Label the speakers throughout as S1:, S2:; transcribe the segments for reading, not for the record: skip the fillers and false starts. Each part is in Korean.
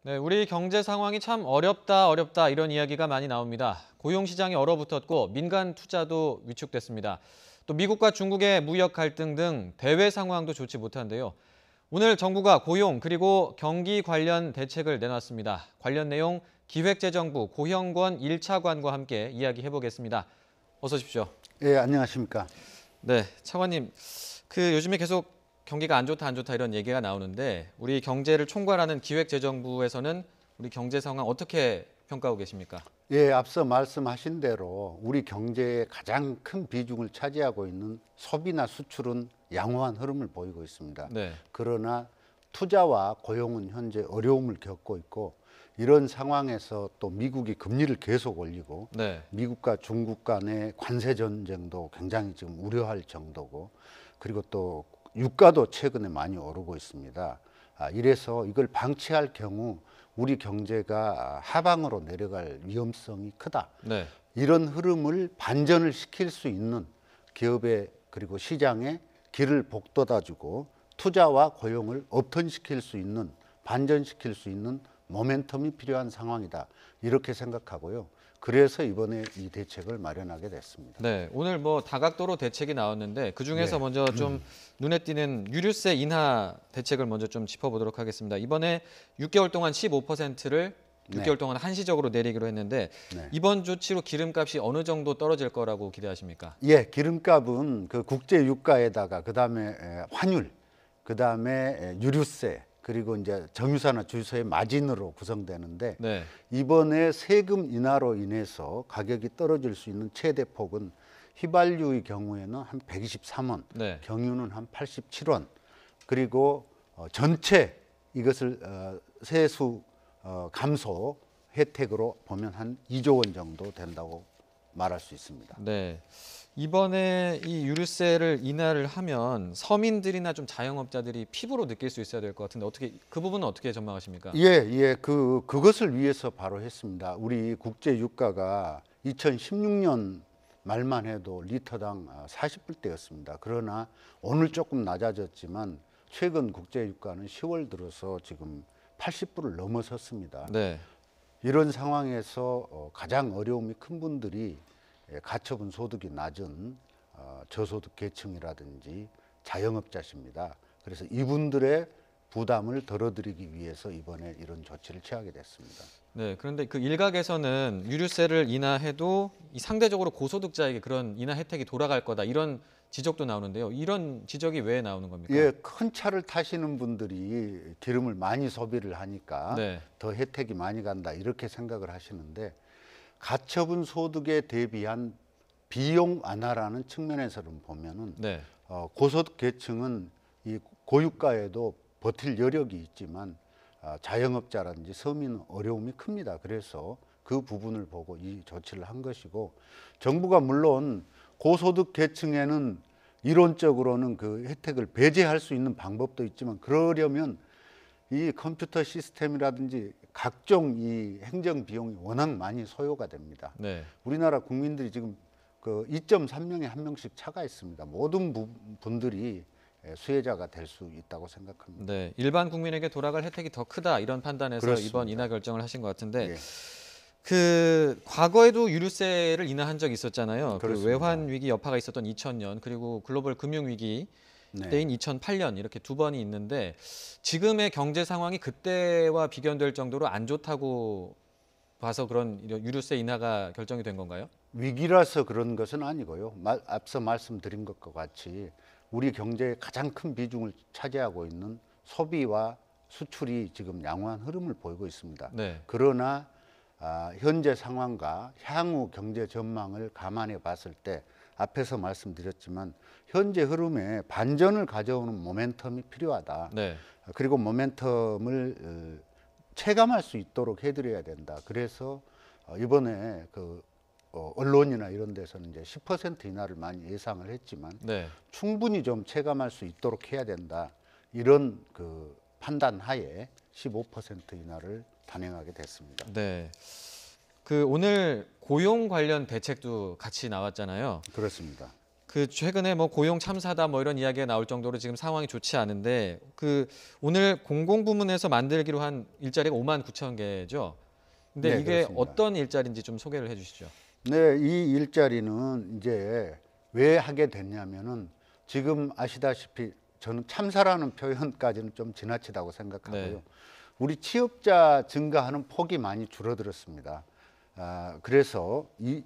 S1: 네, 우리 경제 상황이 참 어렵다 이런 이야기가 많이 나옵니다. 고용 시장이 얼어붙었고 민간 투자도 위축됐습니다. 또 미국과 중국의 무역 갈등 등 대외 상황도 좋지 못한데요. 오늘 정부가 고용 그리고 경기 관련 대책을 내놨습니다. 관련 내용 기획재정부 고형권 1차관과 함께 이야기해보겠습니다. 어서 오십시오.
S2: 예, 안녕하십니까.
S1: 네, 차관님, 요즘에 계속 경기가 안 좋다 이런 얘기가 나오는데 우리 경제를 총괄하는 기획재정부에서는 우리 경제 상황 어떻게 평가하고 계십니까?
S2: 예, 앞서 말씀하신 대로 우리 경제의 가장 큰 비중을 차지하고 있는 소비나 수출은 양호한 흐름을 보이고 있습니다.
S1: 네,
S2: 그러나 투자와 고용은 현재 어려움을 겪고 있고 이런 상황에서 또 미국이 금리를 계속 올리고
S1: 네,
S2: 미국과 중국 간의 관세 전쟁도 굉장히 지금 우려할 정도고 그리고 또 유가도 최근에 많이 오르고 있습니다. 이래서 이걸 방치할 경우 우리 경제가 하방으로 내려갈 위험성이 크다.
S1: 네,
S2: 이런 흐름을 반전을 시킬 수 있는 기업의 그리고 시장의 길을 복돋아주고 투자와 고용을 업턴시킬 수 있는 반전시킬 수 있는 모멘텀이 필요한 상황이다. 이렇게 생각하고요. 그래서 이번에 이 대책을 마련하게 됐습니다.
S1: 네. 오늘 뭐 다각도로 대책이 나왔는데 그 중에서
S2: 네.
S1: 먼저 좀 눈에 띄는 유류세 인하 대책을 먼저 좀 짚어보도록 하겠습니다. 이번에 6개월 동안 15%를 6개월 동안 한시적으로 내리기로 했는데
S2: 네.
S1: 이번 조치로 기름값이 어느 정도 떨어질 거라고 기대하십니까?
S2: 예, 기름값은 그 국제 유가에다가 그다음에 환율, 그다음에 유류세, 그리고 이제 정유사나 주유소의 마진으로 구성되는데
S1: 네,
S2: 이번에 세금 인하로 인해서 가격이 떨어질 수 있는 최대 폭은 휘발유의 경우에는 한 123원,
S1: 네.
S2: 경유는 한 87원, 그리고 전체 이것을 세수 감소 혜택으로 보면 한 2조 원 정도 된다고 말할 수 있습니다.
S1: 네. 이번에 이 유류세를 인하를 하면 서민들이나 좀 자영업자들이 피부로 느낄 수 있어야 될 것 같은데 어떻게 그 부분은 어떻게 전망하십니까?
S2: 예, 그것을 위해서 바로 했습니다. 우리 국제 유가가 2016년 말만 해도 리터당 40불대였습니다. 그러나 오늘 조금 낮아졌지만 최근 국제 유가는 10월 들어서 지금 80불을 넘어섰습니다.
S1: 네.
S2: 이런 상황에서 가장 어려움이 큰 분들이 가처분 소득이 낮은 저소득 계층이라든지 자영업자십니다. 그래서 이분들의 부담을 덜어드리기 위해서 이번에 이런 조치를 취하게 됐습니다.
S1: 네. 그런데 그 일각에서는 유류세를 인하해도 이 상대적으로 고소득자에게 그런 인하 혜택이 돌아갈 거다 이런 지적도 나오는데요. 이런 지적이 왜 나오는 겁니까?
S2: 예, 큰 차를 타시는 분들이 기름을 많이 소비를 하니까
S1: 네.
S2: 더 혜택이 많이 간다 이렇게 생각을 하시는데 가처분 소득에 대비한 비용 완화라는 측면에서는 보면은
S1: 네.
S2: 고소득 계층은 이 고유가에도 버틸 여력이 있지만 자영업자라든지 서민은 어려움이 큽니다. 그래서 그 부분을 보고 이 조치를 한 것이고 정부가 물론 고소득 계층에는 이론적으로는 그 혜택을 배제할 수 있는 방법도 있지만 그러려면 이 컴퓨터 시스템이라든지 각종 이 행정 비용이 워낙 많이 소요가 됩니다.
S1: 네.
S2: 우리나라 국민들이 지금 그 2.3명에 한 명씩 차가 있습니다. 모든 분들이 수혜자가 될 수 있다고 생각합니다.
S1: 네. 일반 국민에게 돌아갈 혜택이 더 크다 이런 판단에서
S2: 그렇습니다.
S1: 이번 인하 결정을 하신 것 같은데
S2: 예.
S1: 과거에도 유류세를 인하한 적이 있었잖아요. 그
S2: 그렇습니다.
S1: 외환 위기 여파가 있었던 2000년 그리고 글로벌 금융 위기
S2: 네.
S1: 때인 2008년 이렇게 두 번이 있는데 지금의 경제 상황이 그때와 비교될 정도로 안 좋다고 봐서 그런 유류세 인하가 결정이 된 건가요?
S2: 위기라서 그런 것은 아니고요. 앞서 말씀드린 것과 같이 우리 경제의 가장 큰 비중을 차지하고 있는 소비와 수출이 지금 양호한 흐름을 보이고 있습니다.
S1: 네.
S2: 그러나 현재 상황과 향후 경제 전망을 감안해 봤을 때 앞에서 말씀드렸지만 현재 흐름에 반전을 가져오는 모멘텀이 필요하다.
S1: 네.
S2: 그리고 모멘텀을 체감할 수 있도록 해드려야 된다. 그래서 이번에 언론이나 이런 데서는 이제 10% 인하를 많이 예상을 했지만
S1: 네.
S2: 충분히 좀 체감할 수 있도록 해야 된다. 이런 그 판단 하에 15% 인하를 단행하게 됐습니다.
S1: 네. 오늘 고용 관련 대책도 같이 나왔잖아요.
S2: 그렇습니다.
S1: 그 최근에 뭐 고용 참사다 뭐 이런 이야기가 나올 정도로 지금 상황이 좋지 않은데 그 오늘 공공부문에서 만들기로 한 일자리가 5만 9천 개죠. 근데
S2: 네,
S1: 이게
S2: 그렇습니다.
S1: 어떤 일자리인지 좀 소개를 해주시죠.
S2: 네, 이 일자리는 이제 왜 하게 됐냐면은 지금 아시다시피 저는 참사라는 표현까지는 좀 지나치다고 생각하고요.
S1: 네.
S2: 우리 취업자 증가하는 폭이 많이 줄어들었습니다. 그래서 이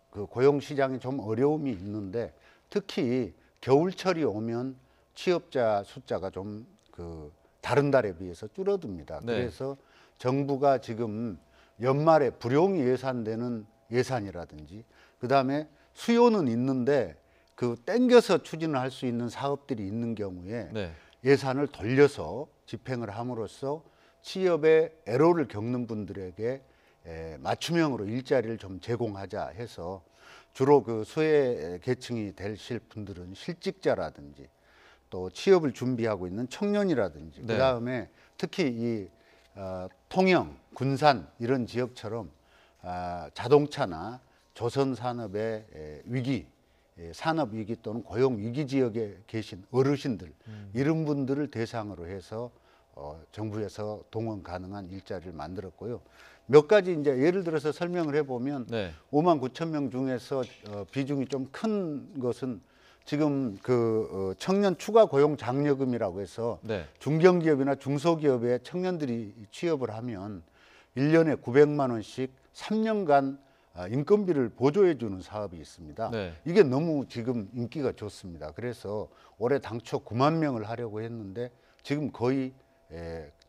S2: 그 고용 시장이 좀 어려움이 있는데 특히 겨울철이 오면 취업자 숫자가 좀 그 다른 달에 비해서 줄어듭니다.
S1: 네.
S2: 그래서 정부가 지금 연말에 불용 예산되는 예산이라든지 그다음에 수요는 있는데 그 땡겨서 추진을 할 수 있는 사업들이 있는 경우에
S1: 네.
S2: 예산을 돌려서 집행을 함으로써 취업에 애로를 겪는 분들에게 맞춤형으로 일자리를 좀 제공하자 해서 주로 그 소외 계층이 되실 분들은 실직자라든지 또 취업을 준비하고 있는 청년이라든지
S1: 네.
S2: 그다음에 특히 이 통영, 군산 이런 지역처럼 자동차나 조선 산업의 위기, 산업 위기 또는 고용 위기 지역에 계신 어르신들 이런 분들을 대상으로 해서 정부에서 동원 가능한 일자리를 만들었고요. 몇 가지 이제 예를 들어서 설명을 해보면
S1: 네.
S2: 5만 9천 명 중에서 비중이 좀 큰 것은 지금 그 청년 추가 고용 장려금이라고 해서
S1: 네.
S2: 중견기업이나 중소기업에 청년들이 취업을 하면 1년에 900만 원씩 3년간 인건비를 보조해 주는 사업이 있습니다.
S1: 네.
S2: 이게 너무 지금 인기가 좋습니다. 그래서 올해 당초 9만 명을 하려고 했는데 지금 거의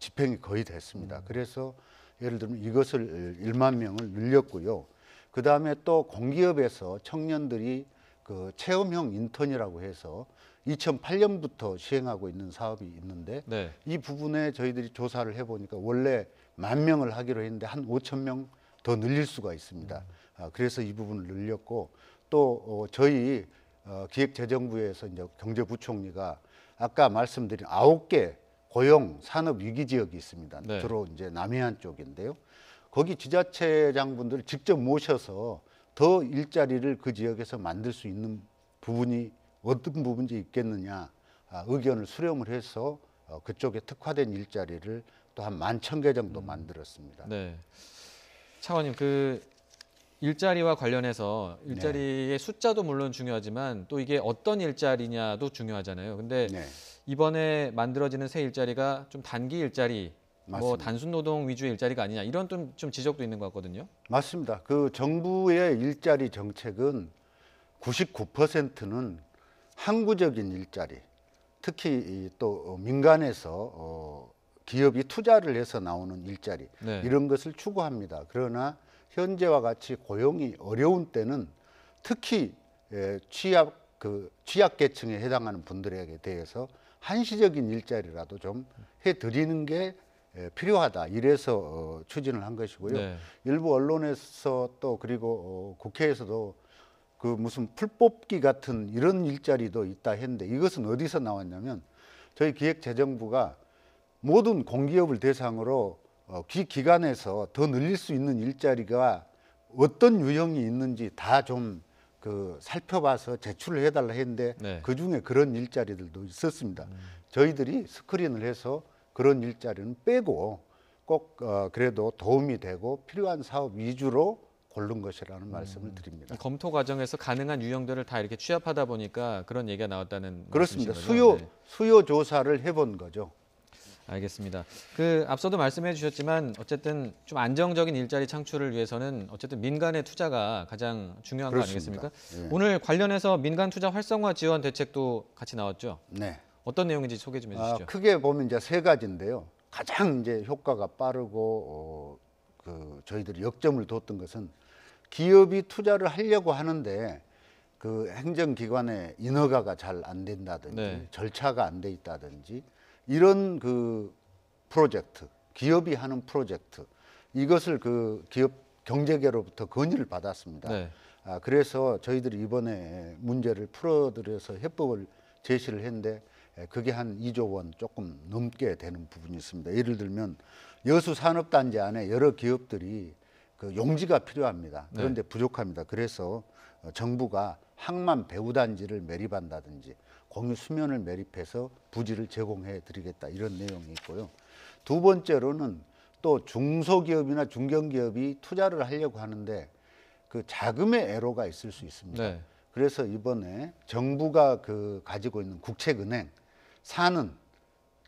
S2: 집행이 거의 됐습니다. 그래서 예를 들면 이것을 1만 명을 늘렸고요. 그 다음에 또 공기업에서 청년들이 그 체험형 인턴이라고 해서 2008년부터 시행하고 있는 사업이 있는데
S1: 네.
S2: 이 부분에 저희들이 조사를 해보니까 원래 10,000명을 하기로 했는데 한 5,000명 더 늘릴 수가 있습니다. 그래서 이 부분을 늘렸고 또 저희 기획재정부에서 이제 경제부총리가 아까 말씀드린 9개 고용 산업 위기 지역이 있습니다.
S1: 네.
S2: 주로 이제 남해안 쪽인데요. 거기 지자체장분들을 직접 모셔서 더 일자리를 그 지역에서 만들 수 있는 부분이 어떤 부분이 있겠느냐 의견을 수렴을 해서 그쪽에 특화된 일자리를 또 한 11,000개 정도 만들었습니다.
S1: 네. 차관님 그 일자리와 관련해서 일자리의 숫자도 물론 중요하지만 또 이게 어떤 일자리냐도 중요하잖아요. 근데
S2: 네,
S1: 이번에 만들어지는 새 일자리가 좀 단기 일자리, 뭐
S2: 맞습니다.
S1: 단순 노동 위주의 일자리가 아니냐 이런 좀 지적도 있는 것 같거든요.
S2: 맞습니다. 그 정부의 일자리 정책은 99%는 항구적인 일자리, 특히 또 민간에서 기업이 투자를 해서 나오는 일자리
S1: 네.
S2: 이런 것을 추구합니다. 그러나 현재와 같이 고용이 어려운 때는 특히 취약계층에 해당하는 분들에게 대해서 한시적인 일자리라도 좀 해드리는 게 필요하다. 이래서 추진을 한 것이고요.
S1: 네.
S2: 일부 언론에서 또 그리고 국회에서도 그 무슨 풀뽑기 같은 이런 일자리도 있다 했는데 이것은 어디서 나왔냐면 저희 기획재정부가 모든 공기업을 대상으로 기관에서 더 늘릴 수 있는 일자리가 어떤 유형이 있는지 다 좀 그 살펴봐서 제출을 해달라 했는데
S1: 네.
S2: 그 중에 그런 일자리들도 있었습니다. 저희들이 스크린을 해서 그런 일자리는 빼고 꼭 그래도 도움이 되고 필요한 사업 위주로 고른 것이라는 말씀을 드립니다.
S1: 이 검토 과정에서 가능한 유형들을 다 이렇게 취합하다 보니까 그런 얘기가 나왔다는
S2: 그렇습니다.
S1: 말씀이신 거죠? 네.
S2: 수요 조사를 해본 거죠.
S1: 알겠습니다. 그 앞서도 말씀해 주셨지만 어쨌든 좀 안정적인 일자리 창출을 위해서는 어쨌든 민간의 투자가 가장 중요한
S2: 그렇습니다.
S1: 거 아니겠습니까?
S2: 예.
S1: 오늘 관련해서 민간 투자 활성화 지원 대책도 같이 나왔죠.
S2: 네.
S1: 어떤 내용인지 소개 좀 해주시죠.
S2: 크게 보면 이제 세 가지인데요. 가장 이제 효과가 빠르고 그 저희들이 역점을 뒀던 것은 기업이 투자를 하려고 하는데 그 행정기관의 인허가가 잘 안 된다든지
S1: 네.
S2: 절차가 안 돼 있다든지 이런 그 프로젝트, 기업이 하는 프로젝트 이것을 그 기업 경제계로부터 건의를 받았습니다.
S1: 네.
S2: 그래서 저희들이 이번에 문제를 풀어드려서 해법을 제시를 했는데 그게 한 2조 원 조금 넘게 되는 부분이 있습니다. 예를 들면 여수산업단지 안에 여러 기업들이 그 용지가 필요합니다. 그런데 부족합니다. 그래서 정부가 항만 배후단지를 매립한다든지 공유 수면을 매립해서 부지를 제공해 드리겠다 이런 내용이 있고요. 두 번째로는 또 중소기업이나 중견기업이 투자를 하려고 하는데 그 자금의 애로가 있을 수 있습니다.
S1: 네.
S2: 그래서 이번에 정부가 가지고 있는 국책은행, 산은,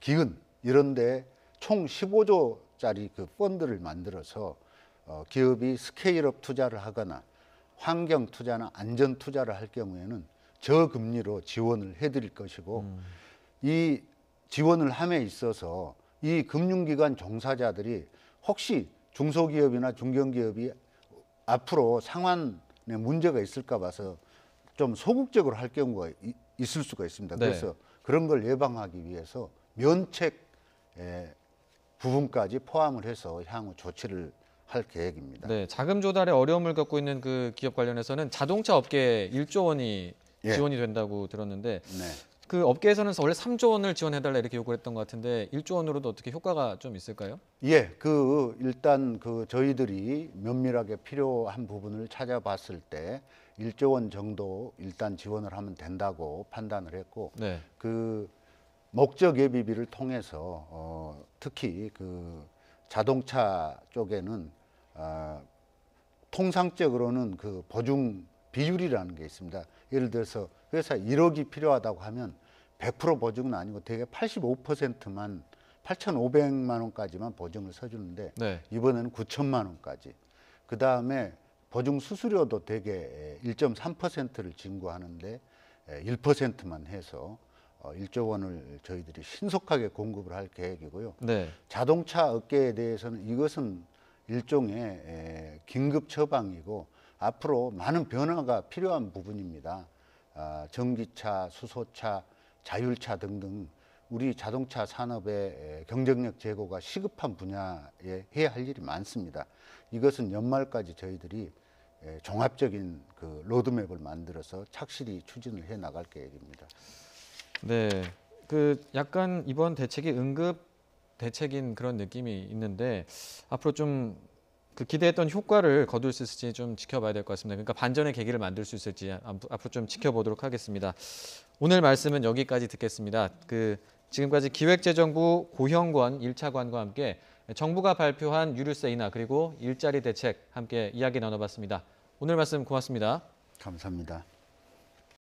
S2: 기은 이런데 총 15조짜리 그 펀드를 만들어서 기업이 스케일업 투자를 하거나 환경 투자나 안전 투자를 할 경우에는 저금리로 지원을 해드릴 것이고 이 지원을 함에 있어서 이 금융기관 종사자들이 혹시 중소기업이나 중견기업이 앞으로 상환에 문제가 있을까 봐서 좀 소극적으로 할 경우가 있을 수가 있습니다.
S1: 네.
S2: 그래서 그런 걸 예방하기 위해서 면책 부분까지 포함을 해서 향후 조치를 할 계획입니다.
S1: 네, 자금 조달에 어려움을 겪고 있는 그 기업 관련해서는 자동차 업계에 1조 원이
S2: 예.
S1: 지원이 된다고 들었는데
S2: 네.
S1: 그 업계에서는 원래 3조 원을 지원해달라 이렇게 요구를 했던 것 같은데 1조 원으로도 어떻게 효과가 좀 있을까요?
S2: 예, 일단 저희들이 면밀하게 필요한 부분을 찾아봤을 때 1조 원 정도 일단 지원을 하면 된다고 판단을 했고,
S1: 네.
S2: 그 목적 예비비를 통해서 특히 그 자동차 쪽에는 통상적으로는 그 보증 비율이라는 게 있습니다. 예를 들어서 회사 1억이 필요하다고 하면 100% 보증은 아니고 대개 85%만 8,500만 원까지만 보증을 서주는데
S1: 네.
S2: 이번에는 9천만 원까지. 그 다음에 보증 수수료도 대개 1.3%를 징구하는데 1%만 해서 1조 원을 저희들이 신속하게 공급을 할 계획이고요.
S1: 네.
S2: 자동차 업계에 대해서는 이것은 일종의 긴급 처방이고 앞으로 많은 변화가 필요한 부분입니다. 전기차, 수소차, 자율차 등등 우리 자동차 산업의 경쟁력 제고가 시급한 분야에 해야 할 일이 많습니다. 이것은 연말까지 저희들이 종합적인 그 로드맵을 만들어서 착실히 추진을 해 나갈 계획입니다.
S1: 네. 그 약간 이번 대책이 응급 대책인 그런 느낌이 있는데 앞으로 좀 그 기대했던 효과를 거둘 수 있을지 좀 지켜봐야 될 것 같습니다. 그러니까 반전의 계기를 만들 수 있을지 앞으로 좀 지켜보도록 하겠습니다. 오늘 말씀은 여기까지 듣겠습니다. 지금까지 기획재정부 고형권 1차관과 함께 정부가 발표한 유류세 인하 그리고 일자리 대책 함께 이야기 나눠봤습니다. 오늘 말씀 고맙습니다.
S2: 감사합니다.